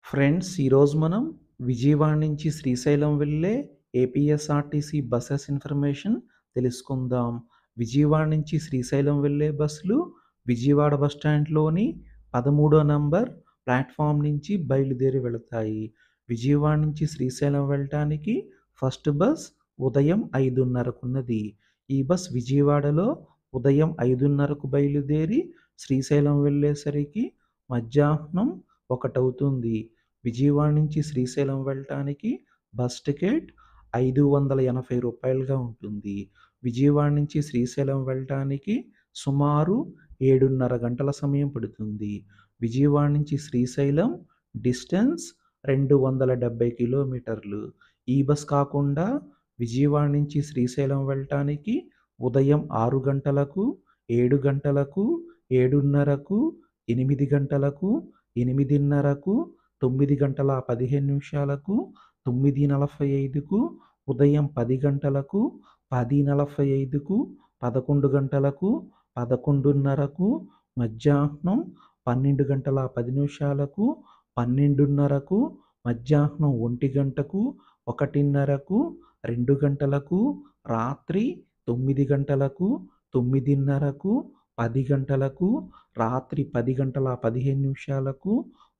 Friends, ఈరోజు మనం విజయవాడ నుంచి శ్రీశైలం వెళ్ళే ఏపీఎస్ఆర్టీసీ బసెస్ ఇన్ఫర్మేషన్ తెలుసుకుందాం. విజయవాడ నుంచి శ్రీశైలం వెళ్ళే బస్సులు విజయవాడ బస్ స్టాండ్లోని 13వ నంబర్ ప్లాట్ఫామ్ నుంచి బయలుదేరి వెళతాయి. విజయవాడ నుంచి శ్రీశైలం వెళ్ళటానికి ఫస్ట్ బస్ ఉదయం 5:30కు ఉన్నది. ఈ బస్ విజయవాడలో ఉదయం 5:30కు బయలుదేరి శ్రీశైలం వెళ్ళేసరికి మధ్యాహ్నం 1 అవుతుంది. విజయవాడ నుంచి శ్రీశైలం వెళ్ళటానికి బస్ టికెట్ రూ. 580గా ఉంటుంది. విజయవాడ నుంచి శ్రీశైలం వెళ్ళటానికి సుమారు 7:30 గంటల సమయం పడుతుంది. విజయవాడ నుంచి శ్రీశైలం డిస్టెన్స్ 270 కిలోమీటర్లు. ఈ బస్ కాకుండా విజయవాడ నుంచి శ్రీశైలం వెళ్ళటానికి ఉదయం 6 గంటలకు, 7 గంటలకు, 7:30కు, 8 గంటలకు, 8:30కు, 9 గంటల 15 నిమిషాలకు, 9:45కు, ఉదయం 10 గంటలకు, 10:45కు, 11 గంటలకు, 11:30కు, మధ్యాహ్నం 12 గంటల 10 నిమిషాలకు, 12:30కు, మధ్యాహ్నం 1 గంటకు, 1:30కు, 2 గంటలకు, రాత్రి 9 గంటలకు, 9:30కు, 10 గంటలకు, రాత్రి 10 గంటల 15 నిమిషాలకు,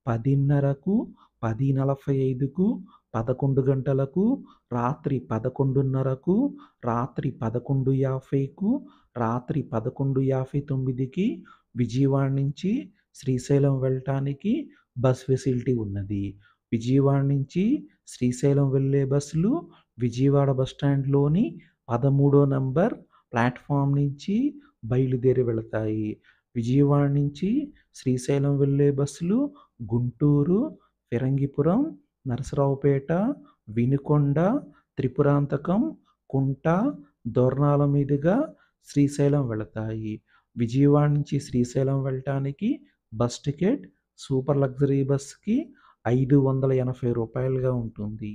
10:30కు, 10:45కు, 11 గంటలకు, రాత్రి 11:30కు, రాత్రి 11:50కు, రాత్రి 11:59కి విజయవాడ నుంచి శ్రీశైలం వెళ్ళటానికి బస్ ఫెసిలిటీ ఉన్నది. విజయవాడ నుంచి శ్రీశైలం వెళ్ళే బస్సులు విజయవాడ బస్ స్టాండ్లోని 13వ నంబర్ ప్లాట్ఫామ్ నుంచి బయలుదేరి వెళతాయి. విజయవాడ నుంచి శ్రీశైలం వెళ్ళే బస్సులు గుంటూరు, ఫిరంగిపురం, నరసరావుపేట, వినుకొండ, త్రిపురాంతకం, కుంట, దొర్నాల మీదుగా శ్రీశైలం వెళతాయి. విజయవాడ నుంచి శ్రీశైలం వెళ్ళటానికి బస్ టికెట్ సూపర్ లగ్జరీ బస్కి రూ. 580గా ఉంటుంది.